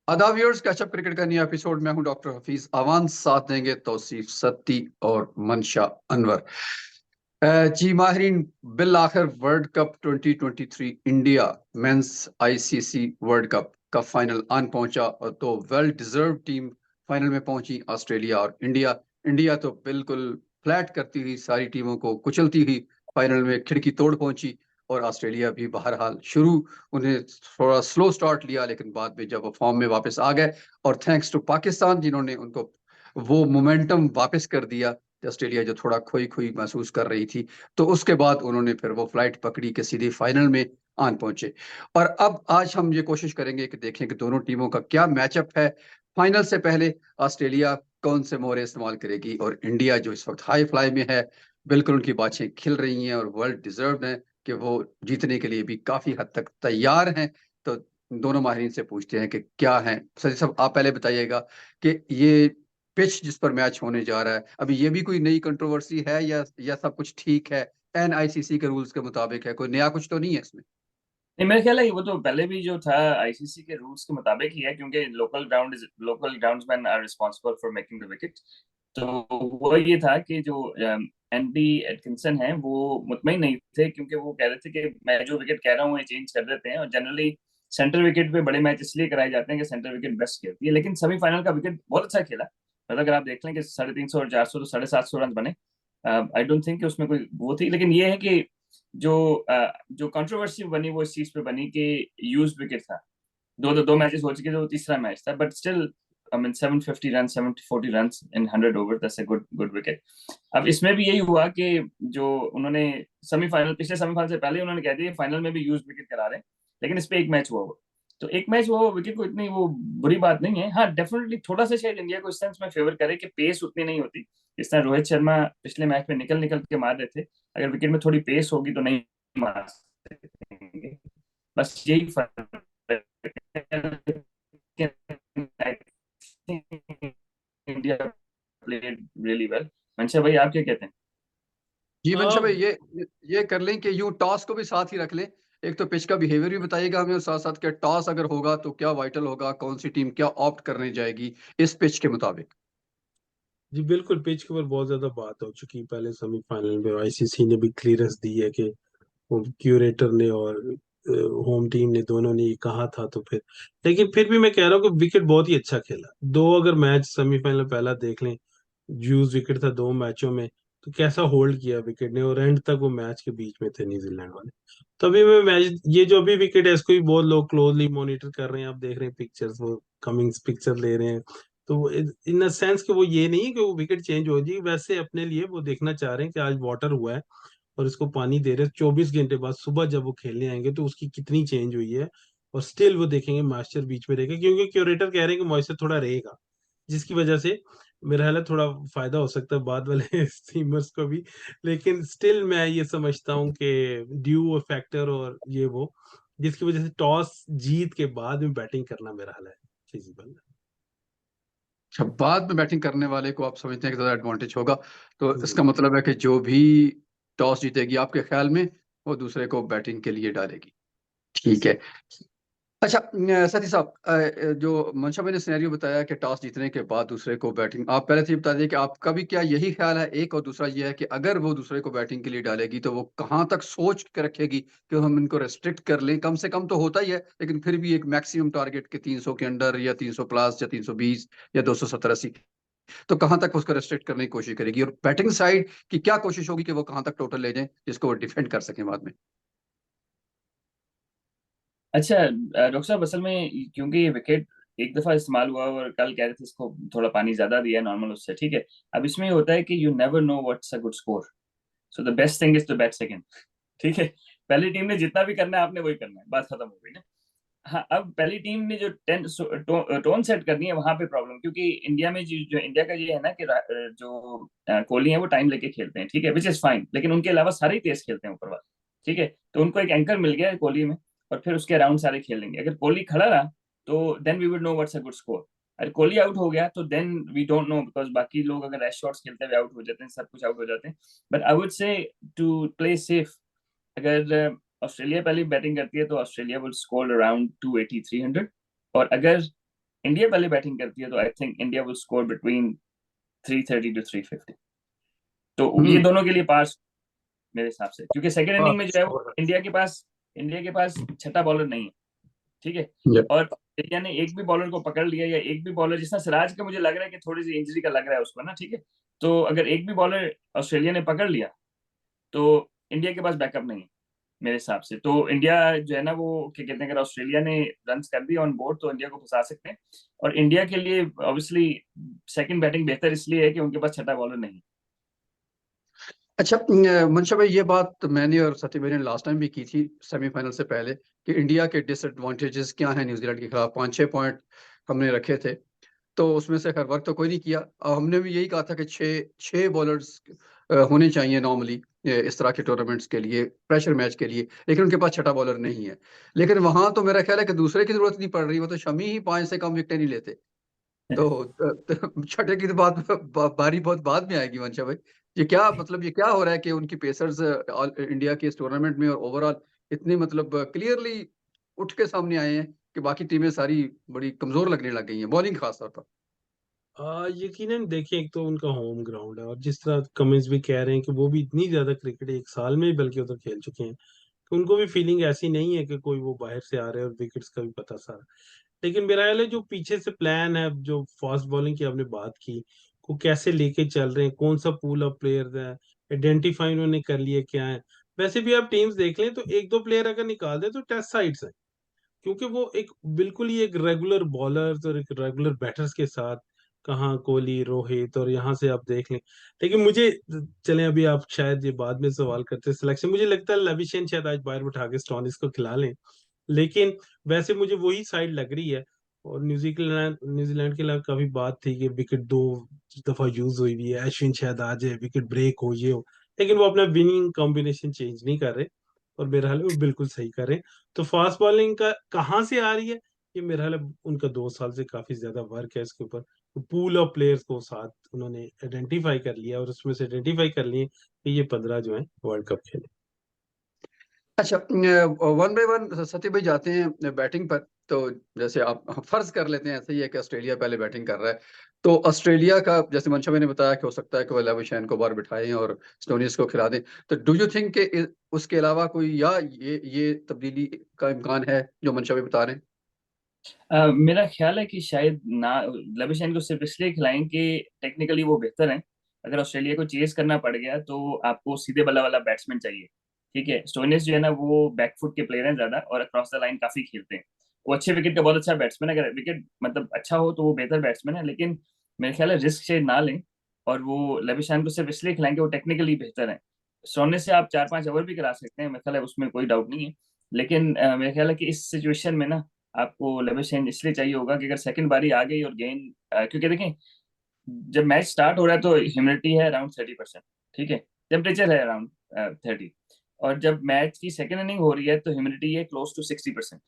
आदाब viewers, catch up cricket का नया एपिसोड। मैं हूं डॉक्टर हफीज अवान, साथ देंगे तौसीफ सत्ती और मंशा अनवर। जी माहरीन, बिल आखिर world cup 2023 India men's ICC world cup का फाइनल आन पहुंचा और तो वेल डिजर्व टीम फाइनल में पहुंची, ऑस्ट्रेलिया और इंडिया। इंडिया तो बिल्कुल फ्लैट करती हुई, सारी टीमों को कुचलती हुई फाइनल में खिड़की तोड़ पहुंची। और ऑस्ट्रेलिया भी बहरहाल शुरू उन्हें थोड़ा स्लो स्टार्ट लिया, लेकिन बाद में जब वो फॉर्म में वापस आ गए, और थैंक्स टू पाकिस्तान जिन्होंने उनको वो मोमेंटम वापस कर दिया। ऑस्ट्रेलिया जो थोड़ा खोई खोई महसूस कर रही थी, तो उसके बाद उन्होंने फिर वो फ्लाइट पकड़ी के सीधे फाइनल में आन पहुंचे। और अब आज हम ये कोशिश करेंगे कि देखें कि दोनों टीमों का क्या मैचअप है। फाइनल से पहले ऑस्ट्रेलिया कौन से मोहरे इस्तेमाल करेगी, और इंडिया जो इस वक्त हाई फ्लाई में है, बिल्कुल उनकी बातें खिल रही हैं और वर्ल्ड डिजर्व है कि वो जीतने के लिए भी काफी हद तक तैयार हैं। तो दोनों माहिरीन से पूछते हैं कि क्या है। सर साहब, आप पहले बताइएगा कि ये पिच जिस पर मैच होने जा रहा है, अभी ये भी कोई नई कंट्रोवर्सी है या सब कुछ ठीक है, एनआईसीसी के रूल्स के मुताबिक है, कोई नया कुछ तो नहीं है इसमें? नहीं, मेरा ख्याल है वो तो पहले भी जो था आईसीसी के रूल्स के मुताबिक ही है, क्योंकि local groundsman are responsible for making the wicket. तो वो ये था कि जो एंडी एटकिंसन है वो मुतमईन नहीं थे, क्योंकि वो कह रहे थे कि मैं जो विकेट कह रहा हूँ ये चेंज कर देते हैं। और जनरली सेंटर विकेट पे बड़े मैच इसलिए कराए जाते हैं कि सेंटर विकेट बेस्ट खेलती है। लेकिन सेमीफाइनल का विकेट बहुत अच्छा खेला। मतलब अगर आप देख लें कि 350 और 400 तो 750 रन बने। आई डोंट थिंक कि उसमें कोई वो थी, लेकिन ये है कि जो जो कंट्रोवर्सी बनी वो इस चीज पे बनी कि यूज विकेट था। दो मैचेस हो चुके थे, वो तीसरा मैच था, but still I mean 750 run, 740 run in 100 over, that's a good good wicket. अब इसमें भी यही हुआ कि जो उन्होंने सेमीफाइनल, पिछले सेमीफाइनल से पहले उन्होंने कह दिया फाइनल में भी यूज विकेट करा रहे हैं। लेकिन इस पे एक मैच हुआ। तो एक मैच हुआ विकेट को, इतनी वो बुरी बात नहीं है। हाँ, डेफिनेटली थोड़ा सा शायद इंडिया को इस सेंस में फेवर करे कि पेस उतनी नहीं होती। जिस तरह रोहित शर्मा पिछले मैच में निकल निकल के मार रहे थे, अगर विकेट में थोड़ी पेस होगी तो नहीं मार सकेंगे। बस यही फर्क है। India played really well. मंशा भाई, आप क्या कहते हैं? जी मंशा भाई, हाँ। ये कर लें कि यूं टॉस को भी साथ ही रख लें। एक तो पिच का बिहेवियर भी बताइएगा हमें, और साथ साथ क्या टॉस अगर होगा तो क्या वाइटल होगा, कौन सी टीम क्या ऑप्ट करने जाएगी इस पिच के मुताबिक। जी बिल्कुल, पिच के ऊपर बहुत ज्यादा बात हो चुकी है। पहले सेमीफाइनल में आईसीसी ने भी क्लियरेंस दी है कि वो क्यूरेटर ने और होम टीम ने दोनों ने ये कहा था। तो फिर लेकिन फिर भी मैं कह रहा हूँ कि विकेट बहुत ही अच्छा खेला। दो अगर मैच सेमीफाइनल पहला देख लें, यूज विकेट था दो मैचों में, तो कैसा होल्ड किया विकेट ने, और एंड तक वो मैच के बीच में थे न्यूजीलैंड वाले। तो अभी मैं मैच, ये जो अभी विकेट है इसको भी बहुत लोग क्लोजली मॉनिटर कर रहे हैं। आप देख रहे हैं पिक्चर्स, वो कमिंग्स पिक्चर ले रहे हैं। तो इन अ सेंस कि वो ये नहीं है कि वो विकेट चेंज हो जाएगी, वैसे अपने लिए वो देखना चाह रहे हैं कि आज वाटर हुआ है और इसको पानी दे रहे हैं, 24 घंटे बाद सुबह जब वो खेलने आएंगे तो उसकी कितनी चेंज हुई है। और स्टिल वो देखेंगे मॉइस्चर बीच में रहेगा, क्योंकि क्यूरेटर कह रहे हैं कि मॉइस्चर थोड़ा रहेगा, जिसकी वजह से मेरा ख्याल है थोड़ा फायदा हो सकता है बाद वाले स्टीमर्स को भी। लेकिन स्टिल मैं ये समझता हूँ कि ड्यू फैक्टर और ये वो, जिसकी वजह से टॉस जीत के बाद में बैटिंग करना मेरा ख्याल है फिजिबल है। अच्छा, बाद में बैटिंग करने वाले को आप समझते हैं कि ज्यादा एडवांटेज होगा, तो जी। इसका मतलब है कि जो भी टॉस जीतेगी आपके ख्याल में, वो दूसरे को बैटिंग के लिए डालेगी। ठीक है। अच्छा, साथी साहब, जो मनशा भाई ने सिनेरियो बताया कि टॉस जीतने के बाद दूसरे को बैटिंग, आप पहले से ही बता दिए कि आपका भी क्या यही ख्याल है एक, और दूसरा ये है कि अगर वो दूसरे को बैटिंग के लिए डालेगी तो वो कहाँ तक सोच के रखेगी कि हम इनको रेस्ट्रिक्ट कर लें। कम से कम तो होता ही है, लेकिन फिर भी एक मैक्सिमम टारगेट के 300 के अंडर, या 300 प्लस, या 320, या 270-80, तो कहाँ तक उसको रेस्ट्रिक्ट करने की कोशिश करेगी, और बैटिंग साइड की क्या कोशिश होगी कि वो कहाँ तक टोटल ले जाए जिसको वो डिफेंड कर सकें बाद में। अच्छा, डॉक्टर साहब, असल में क्योंकि ये विकेट एक दफा इस्तेमाल हुआ और कल कह रहे थे इसको थोड़ा पानी ज्यादा दिया नॉर्मल उससे, ठीक है। अब इसमें ये होता है कि you never know what's a good score, so the best thing is to bat second. ठीक है। पहली टीम ने जितना भी करना है आपने वही करना है, बात खत्म हो गई ना। हाँ, अब पहली टीम ने जो टोन सेट करनी है वहां पे प्रॉब्लम, क्योंकि इंडिया में जो इंडिया का ये है ना कि जो कोहली है वो टाइम लेके खेलते हैं, ठीक है, विच इज फाइन। लेकिन उनके अलावा सारे ही तेज खेलते हैं ऊपर वाले, ठीक है। तो उनको एक एंकर मिल गया है कोहली में, और फिर उसके अराउंड सारे खेलेंगे। अगर कोहली खड़ा रहा तो then we would know what's a good score. अगर कोहली आउट हो गया तो then we don't know, because बाकी लोग अगर रैश शॉट्स खेलते हुए आउट हो जाते हैं, सब कुछ आउट हो जाते हैं। But I would say to play safe, अगर ऑस्ट्रेलिया पहले बैटिंग करती है तो ऑस्ट्रेलिया विल स्कोर अराउंड 280 300। और अगर इंडिया पहले बैटिंग करती है तो I think India will score between 330 to 350। तो ये दोनों के लिए पास मेरे हिसाब से, क्योंकि सेकंड इनिंग में जो है वो इंडिया के पास छठा बॉलर नहीं है, ठीक है। Yep. और इंडिया ने एक भी बॉलर को पकड़ लिया, या एक भी बॉलर, जिस तरह सिराज का मुझे लग रहा है कि थोड़ी सी इंजरी का लग रहा है उसको ना, ठीक है। तो अगर एक भी बॉलर ऑस्ट्रेलिया ने पकड़ लिया तो इंडिया के पास बैकअप नहीं है मेरे हिसाब से। तो इंडिया जो है ना वो क्या कहते हैं, अगर ऑस्ट्रेलिया ने रन कर दिया ऑन बोर्ड तो इंडिया को फंसा सकते हैं। और इंडिया के लिए ऑब्वियसली सेकंड बैटिंग बेहतर इसलिए है कि उनके पास छठा बॉलर नहीं। अच्छा, मंशा भाई, ये बात मैंने और सती भाई ने लास्ट टाइम भी की थी सेमीफाइनल से पहले कि इंडिया के डिसएडवांटेजेस क्या हैं न्यूजीलैंड के खिलाफ। 5-6 पॉइंट हमने रखे थे, तो उसमें से हर वर्क तो कोई नहीं किया। हमने भी यही कहा था कि छह बॉलर्स होने चाहिए नॉर्मली इस तरह के टूर्नामेंट्स के लिए, प्रेशर मैच के लिए, लेकिन उनके पास छठा बॉलर नहीं है। लेकिन वहां तो मेरा ख्याल है कि दूसरे की जरूरत नहीं पड़ रही, वो तो शमी ही 5 से कम विकेट नहीं लेते। तो छठे की तो बारी बहुत बाद में आएगी मंशा भाई। ये क्या मतलब, ये क्या हो रहा है कि उनकी पेसर्स इंडिया के इस टूर्नामेंट में और ओवरऑल इतनी मतलब क्लियरली उठ के सामने आए हैं कि बाकी टीमें सारी बड़ी कमजोर लगने लग गई हैं, बॉलिंग खासतौर पर। यकीनन देखिए, एक तो उनका होम ग्राउंड है, और जिस तरह कमिंस भी कह रहे हैं कि वो भी इतनी ज्यादा क्रिकेट एक साल में ही बल्कि उधर खेल चुके हैं, तो उनको भी फीलिंग ऐसी नहीं है कि कोई वो बाहर से आ रहे हैं और विकेट्स का भी पता सारा। लेकिन मेरा ख्याल है जो पीछे से प्लान है, जो फास्ट बॉलिंग की आपने बात की, को कैसे लेके चल रहे हैं, कौन सा पूल ऑफ प्लेयर्स है, आइडेंटिफाई उन्होंने कर लिया क्या है। वैसे भी आप टीम्स देख लें तो एक दो प्लेयर अगर निकाल दें तो टेस्ट साइड्स हैं, क्योंकि वो एक बिल्कुल ही एक रेगुलर बॉलर्स और एक रेगुलर बैटर्स के साथ, कहाँ कोहली, रोहित, और यहाँ से आप देख लें। लेकिन मुझे, चलें अभी आप शायद ये बाद में सवाल करते हैं सिलेक्शन, मुझे लगता है लविशन शायद आज बाहर बिठा के स्टोनिस को खिला लें। लेकिन वैसे मुझे वही साइड लग रही है। और न्यूजीलैंड न्यूजीलैंड के लिए काफी बात थी कि विकेट दो दफा यूज हुई हुई है, अश्विन शायद आ जाए, विकेट ब्रेक हो, ये हो, लेकिन वो अपना विनिंग कॉम्बिनेशन चेंज नहीं कर रहे, और मेरा हाल है वो बिल्कुल सही कर रहे हैं। तो फास्ट बॉलिंग का कहाँ से आ रही है, ये मेरा हाल है उनका 2 साल से काफी ज्यादा वर्क है इसके ऊपर। पूल ऑफ प्लेयर्स को साथ उन्होंने आइडेंटिफाई कर लिया, और उसमें से आइडेंटिफाई कर लिए कि ये 15 जो है वर्ल्ड कप खेले। अच्छा, वन बाय वन सती भाई जाते हैं बैटिंग पर। तो जैसे आप फर्ज कर लेते हैं ऐसे ही है कि ऑस्ट्रेलिया पहले बैटिंग कर रहा है, तो ऑस्ट्रेलिया का जैसे मंशा भाई ने बताया कि हो सकता है कि वो लविशन को बाहर बिठाएं और स्टोनिस को खिला दें। तो डू यू थिंक कि उसके अलावा कोई, या ये तब्दीली का इम्कान है जो मंशा भाई बता रहे हैं? मेरा ख्याल है कि शायद ना लविशन को सिर्फ इसलिए खिलाएं कि टेक्निकली वो बेहतर हैं। अगर ऑस्ट्रेलिया को चेस करना पड़ गया तो आपको सीधे बल्ला वाला बैट्समैन चाहिए, ठीक है। स्टोइनिस जो है ना वो बैकफुट के प्लेयर हैं ज्यादा, और अक्रॉस द लाइन काफी खेलते हैं। वो अच्छे विकेट का बहुत अच्छा बैट्समैन है, अगर विकेट मतलब अच्छा हो तो वो बेहतर बैट्समैन है। लेकिन मेरे ख्याल है रिस्क से ना लें, और वो लविशन को सिर्फ इसलिए खिलाएंगे वो टेक्निकली बेहतर है। स्टोइनिस से आप 4-5 ओवर भी करा सकते हैं, मेरे ख्याल है उसमें कोई डाउट नहीं है। लेकिन मेरे ख्याल है कि इस सिचुएशन में ना आपको लेविशन इसलिए चाहिए होगा कि अगर सेकंड बारी आ गई और गेंद क्योंकि देखें, जब मैच स्टार्ट हो रहा है तो ह्यूमिडिटी है अराउंड 30%, ठीक है। टेम्परेचर है अराउंड 30। और जब मैच की सेकंड इनिंग हो रही है तो ह्यूमिडिटी है क्लोज टू 60%,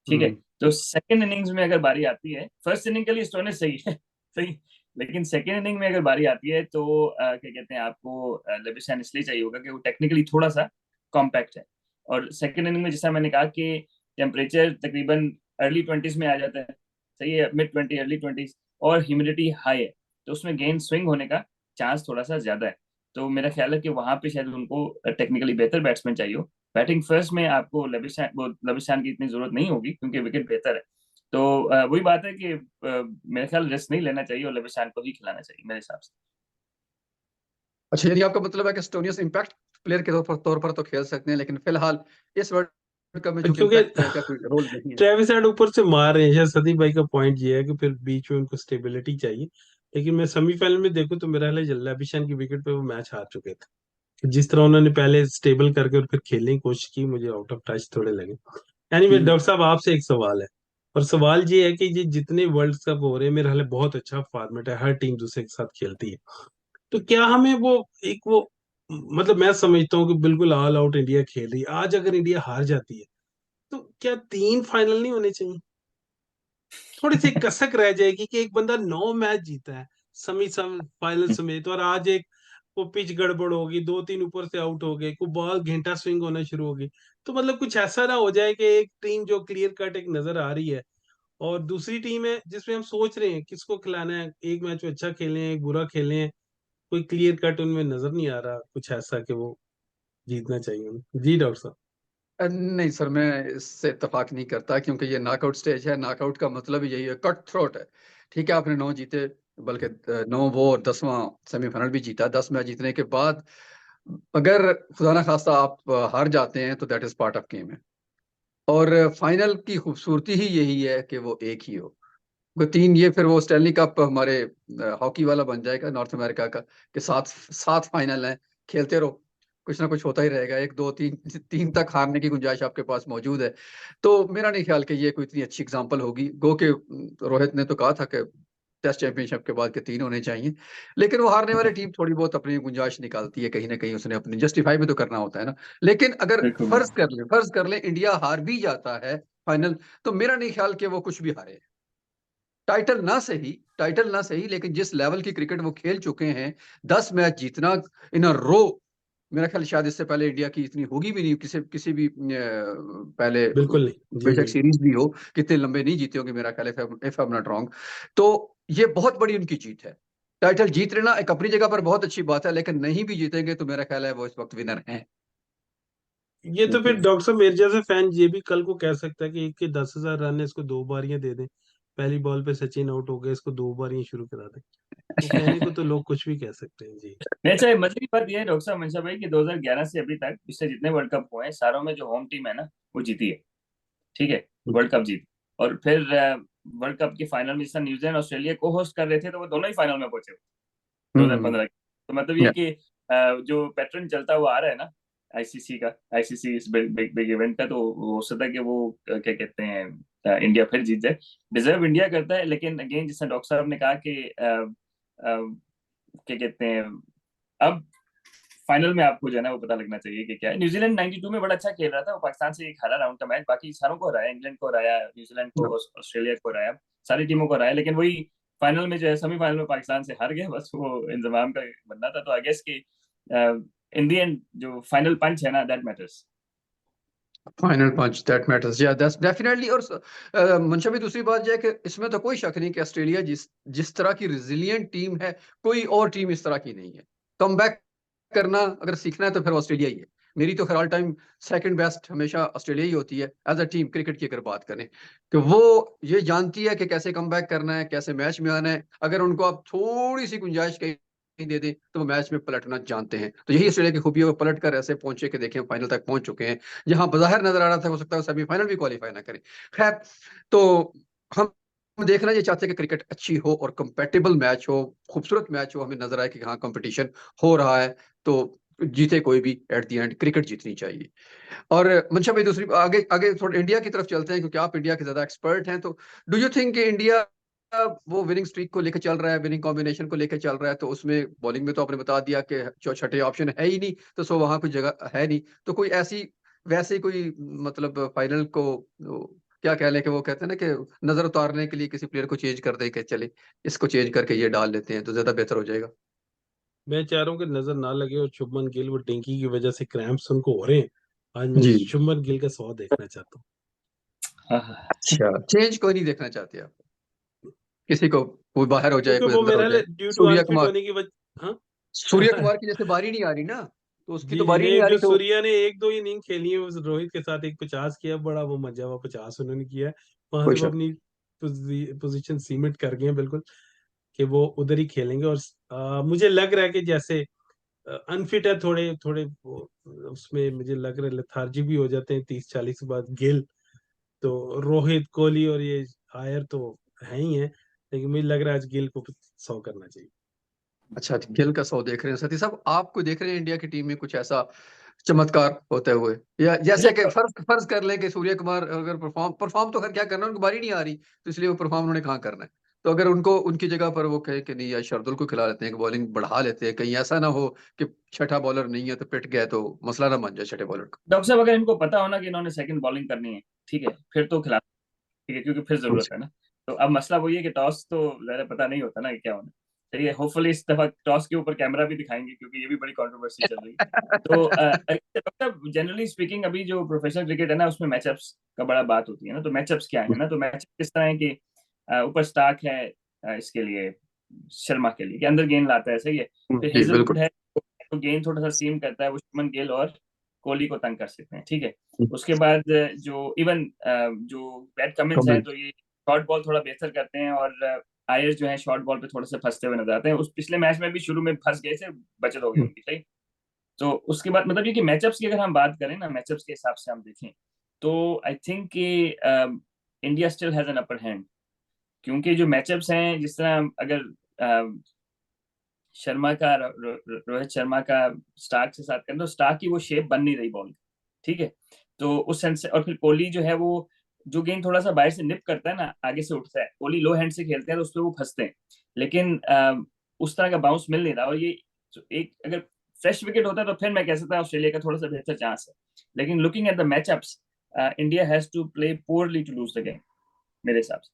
ठीक है। हम्म। तो सेकंड इनिंग्स में अगर बारी आती है, फर्स्ट इनिंग के लिए स्टोइनिस सही है सही, लेकिन सेकंड इनिंग में अगर बारी आती है तो क्या कहते हैं, आपको लेविशन इसलिए चाहिए होगा कि वो टेक्निकली थोड़ा सा कॉम्पैक्ट है। और सेकंड इनिंग में जैसा मैंने कहा कि टेम्परेचर तकरीबन अर्ली 20s में आ जाता है, सही है, मिड 20 अर्ली 20s, और ह्यूमिडिटी हाई है, तो उसमें गेंद स्विंग होने का चांस थोड़ा सा ज्यादा है। तो मेरा ख्याल है कि वहां पे शायद उनको टेक्निकली बेहतर बैट्समैन चाहिए हो। बैटिंग फर्स्ट में आपको लविशान की इतनी जरूरत नहीं होगी क्योंकि विकेट बेहतर है। तो वही बात है कि मेरे ख्याल रिस्क नहीं लेना चाहिए और लविशान को ही खिलाना चाहिए मेरे हिसाब से। अच्छा, यानी आपका मतलब है कि स्टोनिस इम्पैक्ट प्लेयर के तौर पर तो खेल सकते हैं, लेकिन फिलहाल इस वर्ल्ड कप में जो क्योंकि इम्पैक्ट प्लेयर का कोई रोल नहीं है। ट्रेविस हेड ऊपर से मार रहे हैं, शायद सदीप भाई का पॉइंट ये है कि फिर बीच में उनको स्टेबिलिटी चाहिए। लेकिन मैं सेमीफाइनल में देखूं तो मेरा हाल है जल्लाबिशान की विकेट पे वो मैच हार चुके थे। जिस तरह उन्होंने पहले स्टेबल करके और फिर खेलने की कोशिश की, मुझे आउट ऑफ टच थोड़े लगे। यानी मेरे हम्म। डॉक्टर साहब आपसे एक सवाल है, और सवाल ये है कि ये जितने वर्ल्ड कप हो रहे हैं, मेरा हाल है बहुत अच्छा फॉर्मेट है, हर टीम दूसरे के साथ खेलती है। तो क्या हमें वो एक वो मतलब मैं समझता हूँ कि बिल्कुल ऑल आउट इंडिया खेल रही है, आज अगर इंडिया हार जाती है तो क्या 3 फाइनल नहीं होने चाहिए? थोड़ी सी कसक रह जाएगी कि एक बंदा 9 मैच जीता है फाइनल समेत, और आज एक वो पिच गड़बड़ होगी, 2-3 ऊपर से आउट हो गए, को बॉल घंटा स्विंग होना शुरू होगी। तो मतलब कुछ ऐसा ना हो जाए कि एक टीम जो क्लियर कट एक नजर आ रही है, और दूसरी टीम है जिसमें हम सोच रहे हैं किसको खिलाना है, एक मैच में अच्छा खेले हैं, एक बुरा खेले हैं, कोई क्लियर कट उनमें नजर नहीं आ रहा कुछ ऐसा कि वो जीतना चाहिए उन्हें। जी डॉक्टर साहब। नहीं सर, मैं इससे इत्तेफाक नहीं करता, क्योंकि ये नॉकआउट स्टेज है। नॉकआउट का मतलब ही यही है, कट थ्रोट है। ठीक है, आपने 9 जीते, बल्कि 9 वो और 10वां सेमीफाइनल भी जीता। 10 मैच जीतने के बाद अगर खुदा ना खास्ता आप हार जाते हैं तो that is part of game है। और फाइनल की खूबसूरती ही यही है कि वो एक ही हो। वो 3, ये फिर वो स्टैनली कप हमारे हॉकी वाला बन जाएगा नॉर्थ अमेरिका का, कि 7 फाइनल हैं, खेलते रहो, कुछ ना कुछ होता ही रहेगा। 1 2 3 3 तक हारने की गुंजाइश आपके पास मौजूद है। तो मेरा नहीं ख्याल कि ये कोई इतनी अच्छी एग्जांपल होगी। गो के रोहित ने तो कहा था कि टेस्ट चैंपियनशिप के बाद के 3 होने चाहिए, लेकिन वो हारने वाली टीम थोड़ी बहुत अपनी गुंजाइश निकालती है, कहीं ना कहीं उसने अपनी जस्टिफाई भी तो करना होता है ना। लेकिन अगर बिल्कुल फर्ज कर ले इंडिया हार भी जाता है फाइनल, तो मेरा नहीं ख्याल कि वो कुछ भी हारे। टाइटल ना सही, लेकिन जिस लेवल की क्रिकेट वो खेल चुके हैं, 10 मैच जीतना इन अ रो, मेरा ख्याल शायद इससे पहले इंडिया की इतनी होगी भी नहीं, किसी भी पहले बिल्कुल नहीं। जी बेशक जी। सीरीज भी हो, कितने लंबे नहीं जीते होंगे मेरा ख्याल, if I am not wrong. तो ये बहुत बड़ी उनकी जीत है। टाइटल जीत लेना एक अपनी जगह पर बहुत अच्छी बात है, लेकिन नहीं भी जीतेंगे तो मेरा ख्याल है वो इस वक्त विनर हैं। ये तो फिर बिल्कुल डॉक्टर साहब मेरे जैसे फैन ये भी कल को कह सकता है कि एक के 10,000 रन है, इसको 2 बारियां दे दें, पहली बॉल पे सचिन आउट हो गए, इसको 2 बारियां शुरू करा दें। तो कहने को तो लोग कुछ भी कह सकते हैं। जी नहीं अच्छा, मजे की बात ये है डॉक्टर साहब मनशा भाई कि 2011 से अभी तक पिछले जितने वर्ल्ड कप हुए हैं सारों में जो होम टीम है ना वो जीती है। ठीक है, वर्ल्ड कप जीत। और फिर वर्ल्ड कप के फाइनल में जिस तरह न्यूजीलैंड ऑस्ट्रेलिया को होस्ट कर रहे थे तो वो दोनों ही फाइनल में पहुंचे 2015 के। तो मतलब ये कि जो पैटर्न चलता हुआ आ रहा है ना आईसीसी का, आईसीसी इस बिग बिग बिग इवेंट का, तो हो सकता है कि वो क्या कहते हैं इंडिया फिर जीत जाए। डिजर्व इंडिया करता है, लेकिन अगेन जिस डॉक्टर साहब ने कहा कि क्या कहते हैं अब फाइनल में आपको जो है ना वो पता लगना चाहिए कि क्या है। न्यूजीलैंड 92 में बड़ा अच्छा खेल रहा था, वो पाकिस्तान से एक हारा राउंड का मैच, बाकी सारों को हराया, इंग्लैंड को हराया, न्यूजीलैंड को, ऑस्ट्रेलिया को हराया, सारी टीमों को हराया, लेकिन वही फाइनल में जो है सेमीफाइनल में पाकिस्तान से हार गया। बस वो इंतजाम का बनना था। तो आई गेस कि इन दी एंड जो फाइनल पंच है ना that matters. Final punch that matters, yeah that's definitely. और मंशा भी दूसरी बात यह है कि इसमें तो कोई शक नहीं कि ऑस्ट्रेलिया जिस जिस तरह की रिजिलियंट टीम है, कोई और टीम इस तरह की नहीं है। कम बैक करना अगर सीखना है तो फिर ऑस्ट्रेलिया ही है। मेरी तो खैर ऑल टाइम सेकंड बेस्ट हमेशा ऑस्ट्रेलिया ही होती है एज अ टीम, क्रिकेट की अगर बात करें, कि वो ये जानती है कि कैसे कम बैक करना है, कैसे मैच में आना है। अगर उनको आप थोड़ी सी गुंजाइश कहीं दे दें तो वो मैच में पलटना जानते हैं। तो यही ऑस्ट्रेलिया की खूबी है, वो पलट कर ऐसे पहुंचे कि देखें फाइनल तक पहुंच चुके हैं। जहां बाहर नजर आ रहा था हो सकता है सेमीफाइनल भी क्वालिफाई ना करें। खैर, तो हम देखना ये चाहते हैं कि क्रिकेट अच्छी हो और कंपेटेबल मैच हो, खूबसूरत मैच हो, हमें नजर आए कि हाँ कंपटीशन हो रहा है। तो जीते कोई भी, एट द एंड क्रिकेट जीतनी चाहिए। और मंशा भाई दूसरी आगे आगे थोड़ा इंडिया की तरफ चलते हैं, क्योंकि आप इंडिया के ज्यादा एक्सपर्ट हैं। तो डू यू थिंक कि इंडिया वो विनिंग स्ट्रीक को लेकर चल रहा है, विनिंग कॉम्बिनेशन को लेकर चल रहा है, तो उसमें बॉलिंग में तो आपने बता दिया कि जो छठे ऑप्शन है ही नहीं, तो सो वहां कोई जगह है नहीं। तो कोई ऐसी वैसे कोई मतलब फाइनल को क्या कह लें कि वो कहते हैं ना कि नजर उतारने के लिए किसी प्लेयर को चेंज कर दे कि चले इसको चेंज करके ये डाल लेते हैं तो ज्यादा बेहतर हो जाएगा। मैं चाह रहा हूँ कि नजर ना लगे, और शुभमन गिल वो टिंकी की वजह से क्रैम्प्स उनको हो रहे हैं, आज मैं जी, शुभमन गिल का 100 देखना चाहता हूँ। अच्छा, चेंज कोई नहीं देखना चाहते आप, किसी को, कोई बाहर हो जाए, क्योंकि कोई वो अंदर हो मेरा जाए। Due to Surya unfit Kumar, होने की वजह। सूर्य हाँ। कुमार की जैसे बारी नहीं आ रही ना, तो उसकी जी तो जी बारी नहीं नहीं, आ जो रही तो। सूर्या ने 1 2 इनिंग खेली है उस रोहित के साथ, एक 50 किया, बड़ा वो मजा हुआ, 50 उन्होंने किया है। वहां कोई से वो शक। अपनी पोजीशन सीमेंट कर गए हैं बिल्कुल, कि वो उधर ही खेलेंगे। और मुझे लग रहा है कि जैसे अनफिट है थोड़े थोड़े उसमें मुझे लग रहा है लेथार्जी भी हो जाते हैं 30 40 के बाद गिल। तो रोहित कोहली और ये आयर तो है ही है, लेकिन मुझे लग रहा है आज गिल को 100 करना चाहिए। अच्छा, गिल का 100 देख रहे हैं सती साहब, आपको देख रहे हैं इंडिया की टीम में कुछ ऐसा चमत्कार होते हुए, या जैसे कि फर्ज फर्ज कर लें कि सूर्य कुमार अगर परफॉर्म परफॉर्म तो खैर क्या करना है, उनको बारी नहीं आ रही, तो इसलिए वो परफॉर्म उन्होंने कहाँ करना है। तो अगर उनको उनकी जगह पर वो कहे कि नहीं यार शार्दुल को खिला लेते हैं, कि बॉलिंग बढ़ा लेते हैं, कहीं ऐसा ना हो कि छठा बॉलर नहीं है तो पिट गए तो मसला ना बन जाए छठे बॉलर डॉक्टर साहब अगर इनको पता हो ना कि इन्होंने सेकंड बॉलिंग करनी है, ठीक है, फिर तो खिला, ठीक है, क्योंकि फिर का। जरूरत है ना। तो अब मसला वही है कि टॉस तो ज्यादा पता नहीं होता ना कि क्या होना ठीक है, होपफुली इस दफा टॉस के ऊपर कैमरा भी दिखाएंगे क्योंकि ये भी बड़ी कंट्रोवर्सी चल रही है। तो जनरली स्पीकिंग अभी जो प्रोफेशनल क्रिकेट है ना उसमें मैचअप्स का बड़ा बात होती है ना, तो मैचअप्स क्या है ना, तो मैचअप किस तरह है कि ऊपर स्टार्क है इसके लिए, शर्मा के लिए कि अंदर गेंद लाता है, सही है। फिर जी बिल्कुल। हेजलवुड है तो गेंद थोड़ा सा सीम करता है, वो शुभमन गिल और कोहली को तंग कर सकते हैं, ठीक है। उसके बाद जो इवन जो पैट कमिंस है कमेंट। तो ये शॉर्ट बॉल थोड़ा बेहतर करते हैं, और आयर्स जो है शॉर्ट बॉल पे थोड़े से फंसते हुए नजर आते हैं। उस पिछले मैच में भी शुरू में फंस गए थे, बचत हो गई उनकी, सही। तो उसके बाद मतलब ये कि मैचअप्स की अगर हम बात करें ना, मैचअप्स के हिसाब से हम देखें तो आई थिंक कि India still has an upper hand, क्योंकि जो मैचअप्स हैं जिस तरह अगर शर्मा का रोहित शर्मा का स्टार्क से साथ करें तो स्टार्क की वो शेप बन नहीं रही बॉल, ठीक है। तो उस सेंस से, और फिर कोहली जो है वो जो गेंद थोड़ा सा बाहर से निप करता है ना, आगे से उठता है, कोहली लो हैंड से खेलते हैं तो उस पर वो फंसते हैं, लेकिन उस तरह का बाउंस मिल नहीं रहा। और ये एक अगर फ्रेश विकेट होता तो फिर मैं कह सकता ऑस्ट्रेलिया का थोड़ा सा बेहतर चांस है, लेकिन looking at the matchups India has to play poorly to lose the game मेरे हिसाब से।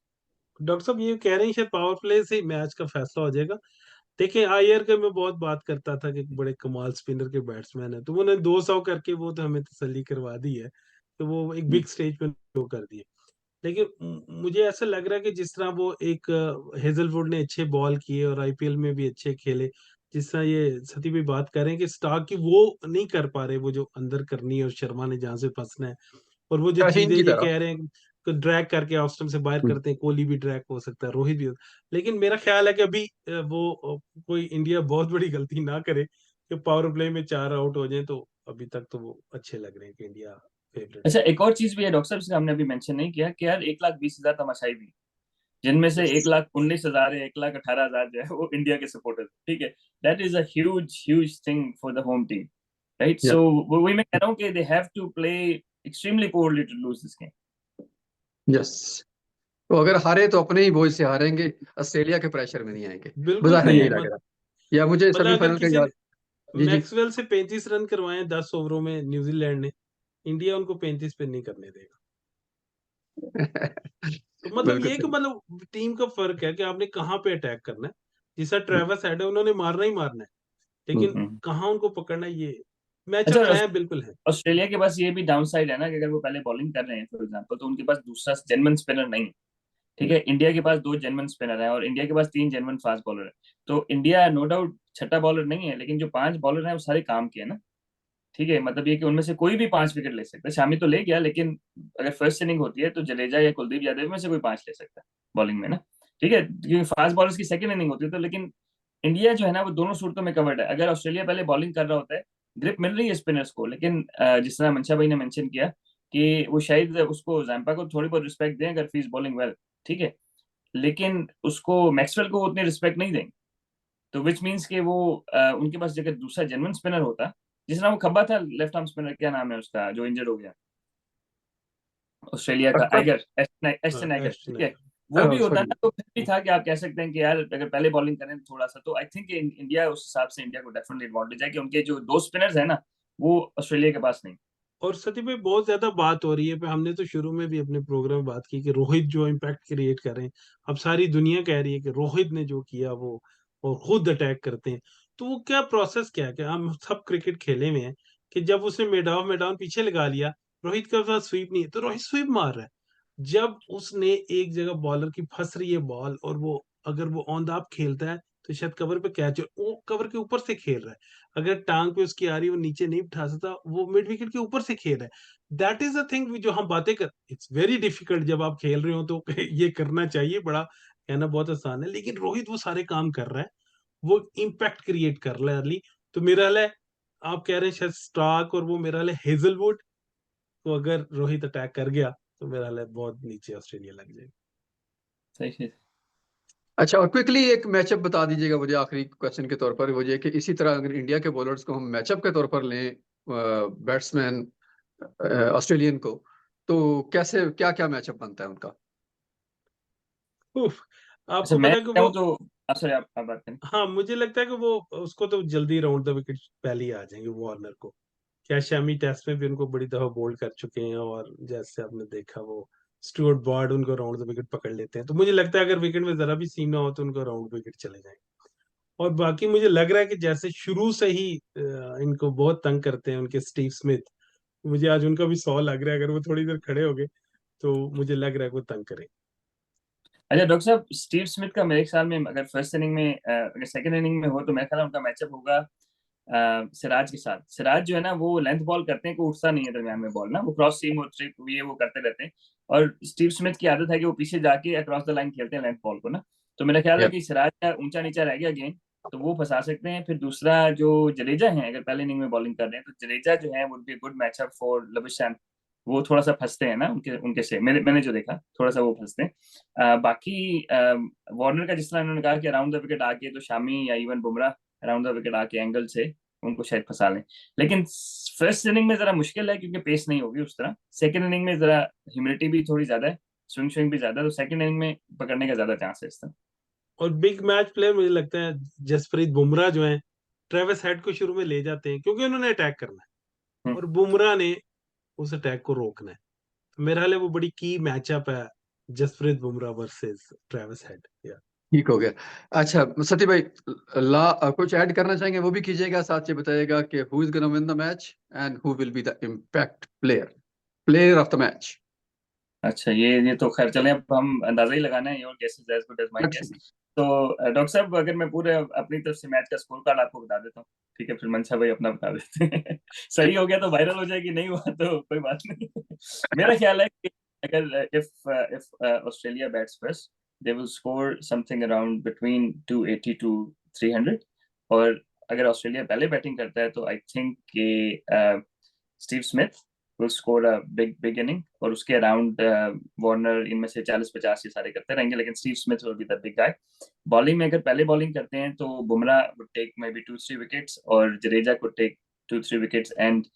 डॉक्टर साहब ये कह रहे हैं शायद पावर प्ले से ही मैच का फैसला हो जाएगा। देखिए आयर के मैं बहुत बात करता था कि बड़े कमाल स्पिनर के बैट्समैन है, तो उन्होंने 200 करके वो तो हमें तसल्ली करवा दी है, तो वो एक बिग स्टेज पे शो कर दिए। लेकिन मुझे ऐसा लग रहा है कि जिस तरह वो एक हेजलवुड ने अच्छे बॉल किए और आईपीएल में भी अच्छे खेले, जिस तरह ये सती भी बात कर रहे हैं कि स्टार्क की वो नहीं कर पा रहे, वो जो अंदर करनी है और शर्मा ने जहां से फंसना है, और वो जो शाहीन चीजें की ये तरह। कह रहे हैं कि ड्रैग करके ऑफ स्टंप से बाहर करते हैं, कोहली भी ड्रैग हो सकता है, रोहित भी लेकिन मेरा ख्याल है कि अभी कोई इंडिया बहुत बड़ी गलती ना करे कि पावर प्ले में 4 आउट हो जाए, तो अभी तक तो वो अच्छे लग रहे हैं कि इंडिया फेवरेट है। अच्छा, एक और चीज भी है डॉक्टर साहब जिसे हमने अभी मेंशन नहीं किया कि यार 1,20,000 तमाशाई भी, जिनमें से 1,19,000 है, 1,18,000 जो है वो इंडिया के सपोर्टर, ठीक है। That is a huge huge thing for the home team, right. Yeah so वही मैं कह रहा हूँ कि they have to play extremely poorly to lose this game. Yes. तो अगर हारे तो अपने ही बोझ से हारेंगे, ऑस्ट्रेलिया के प्रेशर में नहीं आएंगे। बिल्कुल बाहर नहीं यही है लग रहा है। या मुझे मतलब अगर सेमीफाइनल का किसी याद। ने जी जी। मैक्सवेल से 35 रन करवाए 10 ओवरों में न्यूजीलैंड ने, इंडिया उनको 35 पे नहीं करने देगा। तो मतलब बिल्कुल ये कि सही। मतलब टीम का फर्क है कि आपने कहाँ पे अटैक करना है। जिस तरह ट्रेविस हेड है, उन्होंने मारना ही मारना है, लेकिन हम्म। कहाँ उनको पकड़ना है, ये अच्छा, मैचअप्स हैं, बिल्कुल है। ऑस्ट्रेलिया के पास ये भी डाउन साइड है ना कि अगर वो पहले बॉलिंग कर रहे हैं फॉर एग्जांपल, तो उनके पास दूसरा जेन्युइन स्पिनर नहीं है, ठीक है। इंडिया के पास 2 जेन्युइन स्पिनर है और इंडिया के पास 3 जेन्युइन फास्ट बॉलर है। तो इंडिया नो डाउट छठा बॉलर नहीं है, लेकिन जो 5 बॉलर हैं वो सारे काम के हैं ना, ठीक है। मतलब ये कि उनमें से कोई भी 5 विकेट ले सकता है, शामी तो ले गया, लेकिन अगर फर्स्ट इनिंग होती है तो जडेजा या कुलदीप यादव में से कोई 5 ले सकता है बॉलिंग में ना, ठीक है, क्योंकि फास्ट बॉलर्स की सेकंड इनिंग होती है। तो लेकिन इंडिया जो है ना वो दोनों सूरतों में कवर्ड है। अगर ऑस्ट्रेलिया पहले बॉलिंग कर रहा होता है, ग्रिप मिल रही है स्पिनर्स को, लेकिन जिस तरह मंशा भाई ने मेंशन किया कि वो शायद उसको जैम्पा को थोड़ी बहुत रिस्पेक्ट दें अगर फीस बॉलिंग वेल, ठीक है, लेकिन उसको मैक्सवेल को उतनी रिस्पेक्ट नहीं देंगे। तो विच मीन्स कि वो उनके पास जगह दूसरा जेन्युइन स्पिनर होता, जिस तरह वो खब्बा था लेफ्ट आर्म स्पिनर, क्या नाम है उसका जो इंजर्ड हो गया ऑस्ट्रेलिया का, Akbar. Iger, Aston Iger, Aston ठीक है, वो भी होता सॉरी। ना तो फिर भी था कि आप कह सकते हैं कि यार अगर पहले बॉलिंग करें थोड़ा सा, तो आई थिंक इंडिया उस हिसाब से इंडिया को डेफिनेटली एडवांटेज है कि उनके जो 2 स्पिनर्स है ना वो ऑस्ट्रेलिया के पास नहीं। और सती भाई बहुत ज्यादा बात हो रही है, पे हमने तो शुरू में भी अपने प्रोग्राम में बात की कि रोहित जो इम्पैक्ट क्रिएट कर रहे हैं, अब सारी दुनिया कह रही है कि रोहित ने जो किया वो, और खुद अटैक करते हैं। तो वो क्या प्रोसेस क्या है कि हम सब क्रिकेट खेले हुए हैं कि जब उसने मिड ऑन पीछे लगा लिया, रोहित के पास स्वीप नहीं है तो रोहित स्वीप मार रहा है। जब उसने एक जगह बॉलर की फंस रही है बॉल, और वो अगर वो ऑन द ऑफ खेलता है तो शायद कवर पे कैच, वो कवर के ऊपर से खेल रहा है, अगर टांग पे उसकी आ रही है वो नीचे नहीं उठा सकता, वो मिड विकेट के ऊपर से खेल रहा है। दैट इज अ थिंग जो हम बातें कर, इट्स वेरी डिफिकल्ट जब आप खेल रहे हो तो ये करना चाहिए, बड़ा कहना बहुत आसान है, लेकिन रोहित वो सारे काम कर रहा है, वो इम्पैक्ट क्रिएट कर रहा है अर्ली। तो मेरा हाल है, आप कह रहे हैं शायद स्टार्क और वो मेरा हाल है हेजलवुड, तो अगर रोहित अटैक कर गया तो मेरा हाल है बहुत नीचे ऑस्ट्रेलिया लग जाएगी। सही है। अच्छा, और क्विकली एक मैचअप बता दीजिएगा मुझे आखिरी क्वेश्चन के तौर पर, वो ये कि इसी तरह अगर इंडिया के बॉलर्स को हम मैचअप के तौर पर लें, बैट्समैन ऑस्ट्रेलियन को, तो कैसे क्या क्या मैचअप बनता है उनका? उफ, अच्छा, आपको मैं पता है कि वो, चाहूँ तो सॉरी आप बात करें। हाँ मुझे लगता है कि वो उसको तो जल्दी राउंड द विकेट पहले ही आ जाएंगे वार्नर को। क्या शमी टेस्ट में भी उनको बड़ी दफा बोल्ड कर चुके हैं, और जैसे आपने देखा वो स्टुअर्ट ब्रॉड उनको राउंड द विकेट पकड़ लेते हैं, तो मुझे लगता है अगर विकेट में जरा भी सीम ना हो तो उनको राउंड विकेट चले जाएंगे। और बाकी मुझे लग रहा है कि जैसे शुरू से ही इनको बहुत तंग करते हैं उनके स्टीव स्मिथ, मुझे आज उनका भी 100 लग रहा है, अगर वो थोड़ी देर खड़े हो गए तो मुझे लग रहा है कि वो तंग करें। अच्छा डॉक्टर साहब, स्टीव स्मिथ का मेरे ख्याल में अगर फर्स्ट इनिंग में अगर सेकंड इनिंग में हो तो मेरे ख्याल में उनका मैचअप होगा सिराज के साथ। सिराज जो है ना वो लेंथ बॉल करते हैं, कोई उठता नहीं है दरमियान में बॉल ना, वो क्रॉस सीम और ट्रिप ये वो करते रहते हैं। और स्टीव स्मिथ की आदत है कि वो पीछे जाके अक्रॉस द लाइन खेलते हैं लेंथ बॉल को ना। तो मेरा ख्याल है Yeah. कि सिराज का ऊंचा नीचा रह गया गेंद, तो वो फंसा सकते हैं। फिर दूसरा जो जडेजा है, अगर पहले इनिंग में बॉलिंग कर रहे हैं तो जडेजा जो है would be good matchup for Labuschagne. वो थोड़ा सा फंसते हैं ना उनके उनके से, मैंने जो देखा थोड़ा सा वो फंसते हैं। बाकी वार्नर का जिस तरह उन्होंने कहा कि अराउंड द विकेट आके तो शामी या even Bumrah around the wicket आके एंगल से उनको शायद फंसा लें। लेकिन फर्स्ट इनिंग में जरा मुश्किल है क्योंकि पेस नहीं होगी उस तरह। सेकंड इनिंग में जरा ह्यूमिडिटी भी थोड़ी ज्यादा है, स्विंग स्विंग भी ज्यादा है, तो सेकंड इनिंग में पकड़ने का ज्यादा चांस है इस तरह। और बिग मैच प्लेयर मुझे लगता है जसप्रीत बुमराह जो है, ट्रेविस हेड को शुरू में ले जाते हैं क्योंकि उन्होंने अटैक करना है हम्म। और बुमराह ने उस अटैक को रोकना है। तो मेरा हाल है वो बड़ी की मैचअप है, Jasprit Bumrah versus Travis Head. Yeah ठीक हो गया। अच्छा सती भाई, कुछ ऐड करना चाहेंगे वो भी कीजिएगा, साथ ये बताइएगा कि who is gonna win the match and who will be the impact player, player of the match. अच्छा, ये तो खैर चलें, अब हम अंदाजा ही लगाना है, your guess is as good as my guess. तो डॉक्टर साहब, अगर मैं पूरे अपनी तरफ से मैच का स्कोर कार्ड आपको बता देता हूँ, ठीक है? फिर मंशा भाई अपना बता देते हैं। सही हो गया तो वायरल हो जाएगी, नहीं हुआ तो कोई बात नहीं। मेरा ख्याल है कि अगर if Australia bats first, they will score something around between 280 to 300। और अगर ऑस्ट्रेलिया पहले बैटिंग करता है तो आई थिंक कि Steve Smith will score a big inning, और उसके अराउंड वार्नर इनमें से 40-50 ये सारे करते रहेंगे, लेकिन Steve Smith will be the big guy। Bowling में अगर पहले बॉलिंग करते हैं तो Bumrah would take maybe 2-3 wickets और Jadeja could take 2-3 wickets and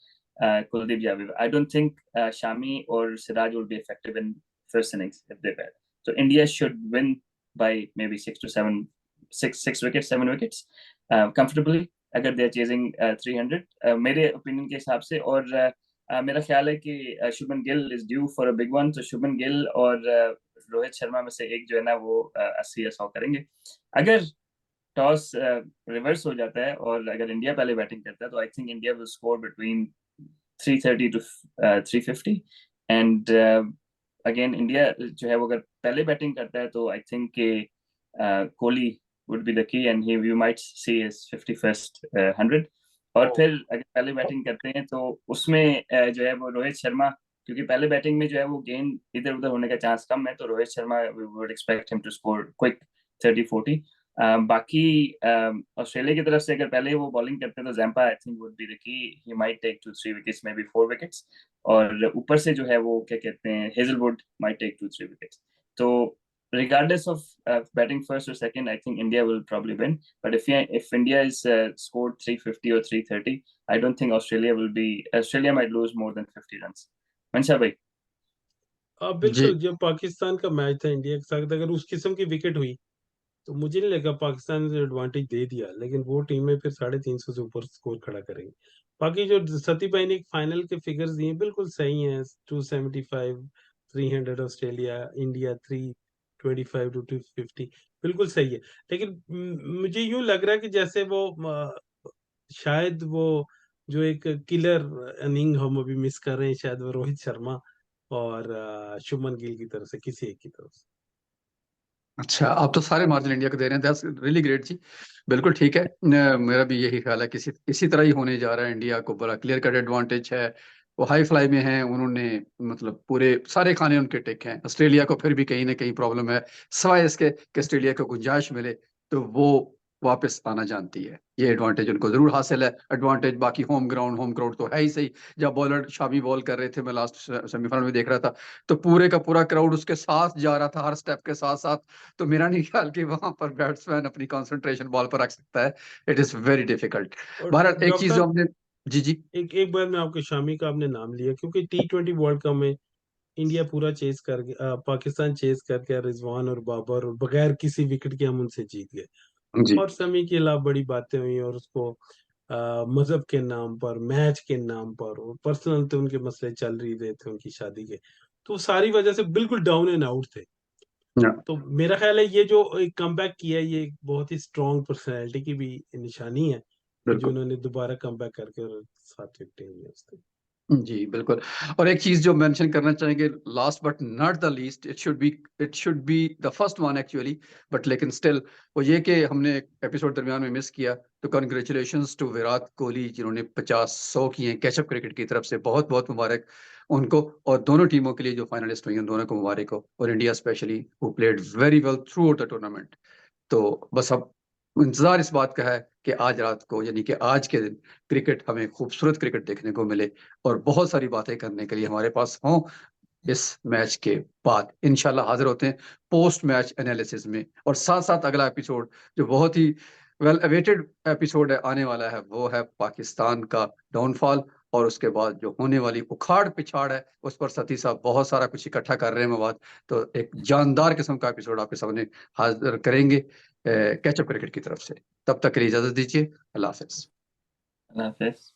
Kuldeep Yadav। I don't think Shami or Siraj will be effective in first innings if they bat। So India should win by maybe 6 wickets, 7 wickets comfortably अगर they are chasing 300 मेरे opinion के हिसाब से। और मेरा ख्याल है कि Shubman Gill is due for a big one, तो शुभमन गिल और रोहित शर्मा में से एक जो है ना वो 80 या 100 करेंगे। अगर टॉस रिवर्स हो जाता है और अगर इंडिया पहले बैटिंग करता है तो I think India will score between 330 to 350। And again India जो है वो अगर पहले बैटिंग करता है तो आई थिंक कि Kohli would be the key and you might see his 51st 100। और फिर अगर पहले बैटिंग करते हैं तो उसमें जो है वो रोहित शर्मा, क्योंकि पहले बैटिंग में जो है वो गेंद इधर उधर होने का चांस कम है, तो Rohit Sharma we would expect him to score quick 30-40। बाकी ऑस्ट्रेलिया की तरफ से अगर पहले वो बॉलिंग करते हैं तो Zampa I think would be the key, he might take 2-3 wickets, maybe 4 wickets. और ऊपर से जो है वो क्या कहते हैं, हेजलवुड माइट टेक 2-3 विकेट्स। तो regardless of batting first or second, I think India will probably win। But if India is scored 350 or 330, I don't think Australia might lose more than 50 runs। मंशा भाई। जी बिल्कुल, जब पाकिस्तान का match था India के साथ, अगर उस किस्म की विकेट हुई तो मुझे नहीं लगा पाकिस्तान ने एडवांटेज दे दिया, लेकिन वो टीमें फिर 350 से ऊपर स्कोर खड़ा करेंगी। बाकी जो सती भाई ने फाइनल के फिगर्स दिए बिल्कुल सही हैं, 275, 300 ऑस्ट्रेलिया, इंडिया 325 टू 250, बिल्कुल सही है। लेकिन मुझे यूं लग रहा है कि जैसे वो शायद वो जो एक किलर इनिंग हम अभी मिस कर रहे हैं, शायद वो रोहित शर्मा और शुभमन गिल की तरफ से, किसी एक की तरफ से। अच्छा, आप तो सारे मार्जिन इंडिया को दे रहे हैं, दैट्स रियली ग्रेट जी। बिल्कुल ठीक है, मेरा भी यही ख्याल है, किसी इसी तरह ही होने जा रहा है। इंडिया को बड़ा क्लियर कट एडवांटेज है, वो हाई फ्लाई में है, उन्होंने मतलब पूरे सारे खाने उनके टिक हैं। ऑस्ट्रेलिया को फिर भी कहीं ना कहीं प्रॉब्लम है, सवाए इसके कि ऑस्ट्रेलिया को गुंजाइश मिले तो वो वापस आना जानती है। ये एडवांटेज उनको जरूर हासिल है। एडवांटेज बाकी होम ग्राउंड तो है ही सही। जब बॉलर शामी बॉल कर रहे थे, मैं लास्ट सेमीफाइनल में देख रहा था, तो पूरे का पूरा क्राउड उसके साथ जा रहा था, हर स्टेप के साथ साथ। तो मेरा नहीं ख्याल कि वहां पर बैट्समैन अपनी कंसंट्रेशन बॉल पर रख सकता है। It is very difficult. और भारत एक चीज जो डॉक्टर, हमने, जी जी, एक बार मैं आपके शामी का आपने नाम लिया, क्योंकि T20 वर्ल्ड कप में इंडिया पूरा चेस कर पाकिस्तान चेस करके रिजवान और बाबर, और बगैर किसी विकेट के हम उनसे जीत गए। जी और शमी के खिलाफ बड़ी बातें हुई, और उसको मजहब के नाम पर, मैच के नाम पर, और पर्सनल तो उनके मसले चल रही रहे थे उनकी शादी के, तो सारी वजह से बिल्कुल डाउन एंड आउट थे। Yeah. तो मेरा ख्याल है ये जो कमबैक किया है, ये एक बहुत ही स्ट्रॉन्ग पर्सनैलिटी की भी निशानी है कि जो बिल्कुल उन्होंने दोबारा कमबैक करके और 7 विकेटें ली उसने। जी बिल्कुल। और एक चीज जो मेंशन करना चाहेंगे last but not the least, it should be the first one actually, but लेकिन स्टिल वो ये कि हमने एपिसोड दरमियान में मिस किया, तो कंग्रेचुलेशंस टू विराट कोहली जिन्होंने 50-100 किए हैं कैचअप क्रिकेट की तरफ से, बहुत बहुत मुबारक उनको, और दोनों टीमों के लिए जो फाइनलिस्ट हुई हैं दोनों को मुबारक हो, और India specially who played very well through out the tournament. तो बस अब इंतजार इस बात का है कि आज रात को यानी कि आज के दिन क्रिकेट हमें खूबसूरत क्रिकेट देखने को मिले और बहुत सारी बातें करने के लिए हमारे पास हों। इस मैच के बाद इंशाल्लाह हाजिर होते हैं पोस्ट मैच एनालिसिस में, और साथ साथ अगला एपिसोड जो बहुत ही वेल अवेटेड एपिसोड है आने वाला है, वो है पाकिस्तान का डाउनफॉल, और उसके बाद जो होने वाली उखाड़ पिछाड़ है उस पर सती साहब बहुत सारा कुछ इकट्ठा कर रहे हैं मवाद, तो एक जानदार किस्म का एपिसोड आपके सामने हाजिर करेंगे कैचअप क्रिकेट की तरफ से। तब तक के लिए इजाजत दीजिए, अल्लाह हाफिज। अल्लाह हाफिज।